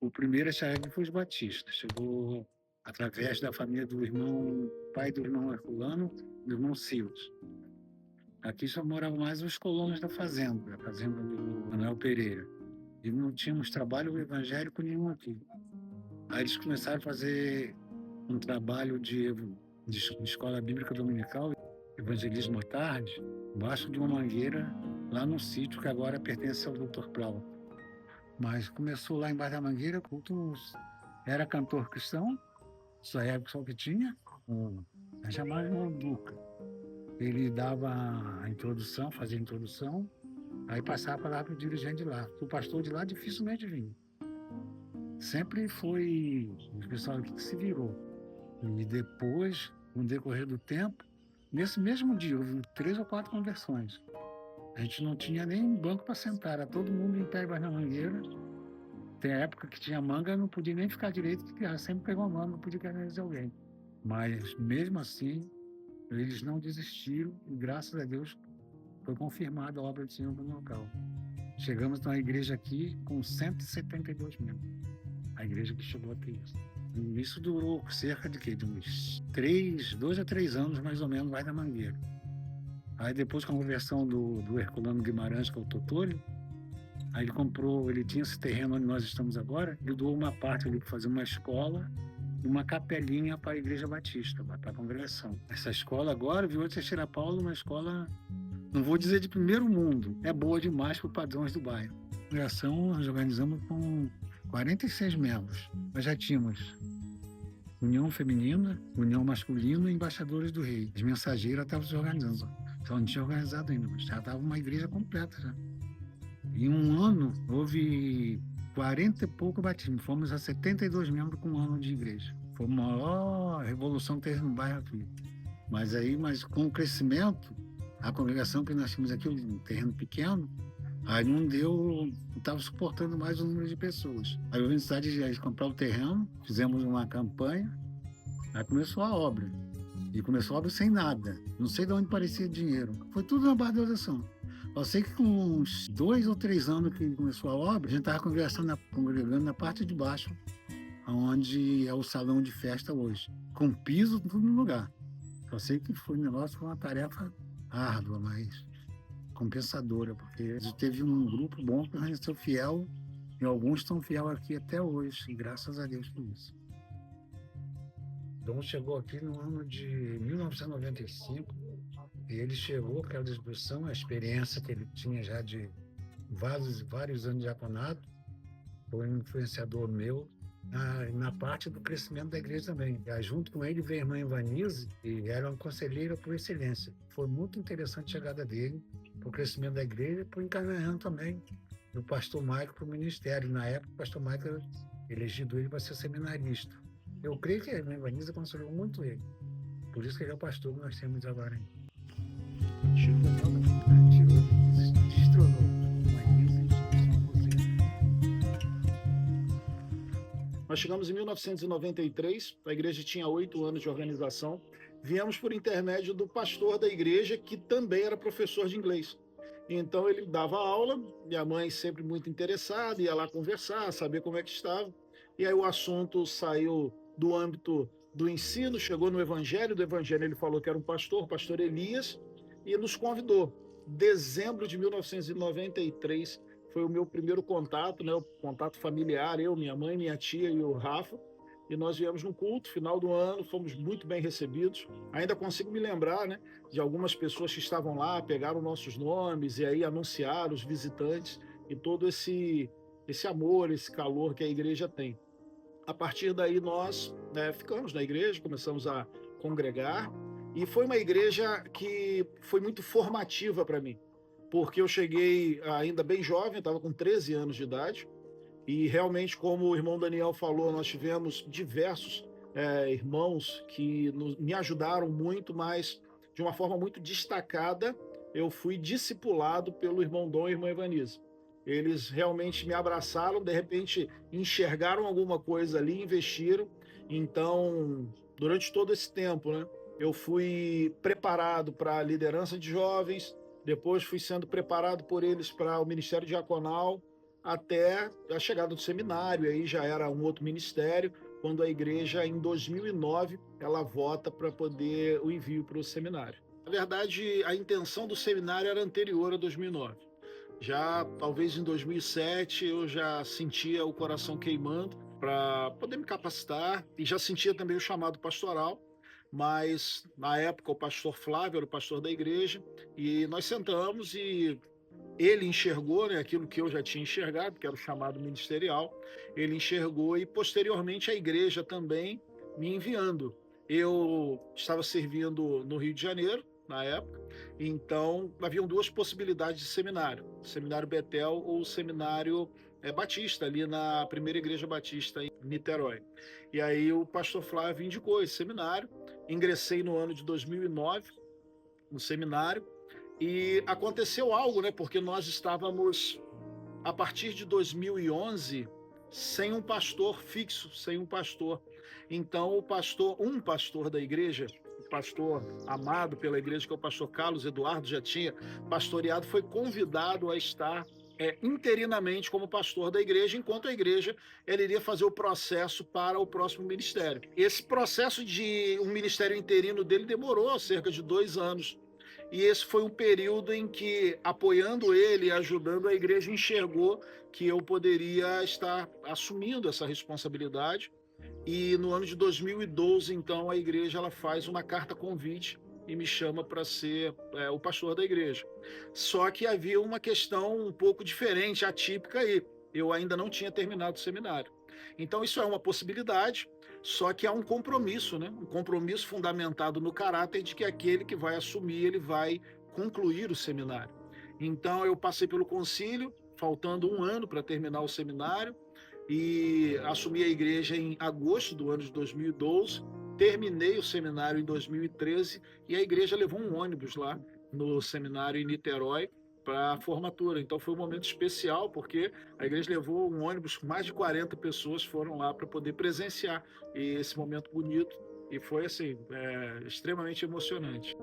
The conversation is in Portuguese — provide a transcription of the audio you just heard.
O primeiro a chegar aqui foi os batistas. Chegou através da família do irmão, pai do irmão Herculano, do irmão Silas. Aqui só moravam mais os colonos da fazenda, a fazenda do Manuel Pereira. E não tínhamos trabalho evangélico nenhum aqui. Aí eles começaram a fazer um trabalho de escola bíblica dominical, evangelismo à tarde, embaixo de uma mangueira, lá no sítio que agora pertence ao Dr. Plau. Mas começou lá embaixo da mangueira, culto era cantor cristão, só época só que tinha, a chamada Duca. Ele dava a introdução, fazia a introdução, aí passava a palavra para o dirigente de lá. O pastor de lá dificilmente vinha. Sempre foi o pessoal que se virou. E depois, no decorrer do tempo, nesse mesmo dia, houve 3 ou 4 conversões. A gente não tinha nem banco para sentar, era todo mundo em pé embaixo da mangueira. Tem época que tinha manga, não podia nem ficar direito, porque sempre pegou a manga, não podia canalizar alguém. Mas, mesmo assim, eles não desistiram e, graças a Deus, foi confirmada a obra do Senhor no local. Chegamos numa igreja aqui com 172 membros. A igreja que chegou a ter isso. E isso durou cerca de, de uns 2 a 3 anos, mais ou menos, vai da mangueira. Aí depois, com a conversão do Herculano Guimarães, que é o Totólio, aí ele comprou, ele tinha esse terreno onde nós estamos agora, ele doou uma parte ali para fazer uma escola e uma capelinha para a Igreja Batista, para a congregação. Essa escola agora virou de Teixeira Paulo uma escola, não vou dizer de primeiro mundo, é boa demais para os padrões do bairro. A congregação nós organizamos com 46 membros. Nós já tínhamos União Feminina, União Masculina e Embaixadores do Rei. As mensageiras estavam se organizando. Só não tinha organizado ainda, mas já estava uma igreja completa já. Em um ano, houve 40 e pouco batismos. Fomos a 72 membros com um ano de igreja. Foi a maior revolução que teve no bairro aqui. Mas com o crescimento, a congregação que nós tínhamos aqui, um terreno pequeno, aí não estava suportando mais o número de pessoas. Aí houve necessidade de comprar o terreno, fizemos uma campanha, aí começou a obra. E começou a obra sem nada. Não sei de onde parecia dinheiro. Foi tudo na base da oração. Eu sei que com uns 2 ou 3 anos que começou a obra, a gente estava congregando na parte de baixo, onde é o salão de festa hoje. Com piso, tudo no lugar. Eu sei que foi um negócio, foi uma tarefa árdua, mas compensadora, porque teve um grupo bom que permaneceu fiel, e alguns estão fiel aqui até hoje, e graças a Deus por isso. Dom chegou aqui no ano de 1995, e ele chegou com aquela disposição, a experiência que ele tinha já de vários anos de diaconato, foi um influenciador meu na parte do crescimento da igreja também. Junto com ele veio a irmã Ivanise, e era uma conselheira por excelência. Foi muito interessante a chegada dele para o crescimento da igreja e para o encaminhamento também do pastor Maico para o ministério. Na época, o pastor Maico elegido ele para ser seminarista. Eu creio que a irmã Ivanise aconselhou muito ele. Por isso que ele é o pastor que nós temos agora. Destronou. Nós chegamos em 1993, a igreja tinha 8 anos de organização. Viemos por intermédio do pastor da igreja, que também era professor de inglês. Então ele dava aula, minha mãe sempre muito interessada, ia lá conversar, saber como é que estava. E aí o assunto saiu do âmbito do ensino, chegou no evangelho, do evangelho ele falou que era um pastor, o pastor Elias, e nos convidou. Dezembro de 1993 foi o meu primeiro contato, né, o contato familiar, eu, minha mãe, minha tia e o Rafa, e nós viemos num culto, final do ano, fomos muito bem recebidos. Ainda consigo me lembrar, né, de algumas pessoas que estavam lá, pegaram nossos nomes e aí anunciaram os visitantes e todo esse amor, esse calor que a igreja tem. A partir daí nós, né, ficamos na igreja, começamos a congregar, e foi uma igreja que foi muito formativa para mim, porque eu cheguei ainda bem jovem, estava com 13 anos de idade, e realmente, como o irmão Daniel falou, nós tivemos diversos irmãos que me ajudaram muito, mas de uma forma muito destacada, eu fui discipulado pelo irmão Dom e irmã Evanise. Eles realmente me abraçaram, de repente enxergaram alguma coisa ali, investiram. Então, durante todo esse tempo, né, eu fui preparado para a liderança de jovens, depois fui sendo preparado por eles para o ministério diaconal, até a chegada do seminário, aí já era um outro ministério, quando a igreja, em 2009, ela vota para poder o envio para o seminário. Na verdade, a intenção do seminário era anterior a 2009. Já talvez em 2007 eu já sentia o coração queimando para poder me capacitar e já sentia também o chamado pastoral, mas na época o pastor Flávio era o pastor da igreja e nós sentamos e ele enxergou, né, aquilo que eu já tinha enxergado, que era o chamado ministerial. Ele enxergou e posteriormente a igreja também me enviando. Eu estava servindo no Rio de Janeiro na época, então haviam duas possibilidades de seminário: Seminário Betel ou Seminário Batista, ali na primeira igreja batista em Niterói. E aí o pastor Flávio indicou esse seminário. Ingressei no ano de 2009 no seminário e aconteceu algo, né? Porque nós estávamos, a partir de 2011, sem um pastor fixo, sem um pastor. Então, um pastor da igreja, o pastor amado pela igreja, que é o pastor Carlos Eduardo, já tinha pastoreado, foi convidado a estar interinamente como pastor da igreja, enquanto a igreja ela iria fazer o processo para o próximo ministério. Esse processo de um ministério interino dele demorou cerca de 2 anos. E esse foi um período em que, apoiando ele, ajudando, a igreja enxergou que eu poderia estar assumindo essa responsabilidade. E no ano de 2012, então, a igreja ela faz uma carta convite e me chama para ser o pastor da igreja. Só que havia uma questão um pouco diferente, atípica aí. Eu ainda não tinha terminado o seminário. Então, isso é uma possibilidade, só que há um compromisso, né? Um compromisso fundamentado no caráter de que aquele que vai assumir, ele vai concluir o seminário. Então, eu passei pelo concílio, faltando 1 ano para terminar o seminário, e assumi a igreja em agosto do ano de 2012, terminei o seminário em 2013 e a igreja levou um ônibus lá no seminário em Niterói para a formatura. Então foi um momento especial, porque a igreja levou um ônibus com mais de 40 pessoas, foram lá para poder presenciar esse momento bonito e foi assim, extremamente emocionante.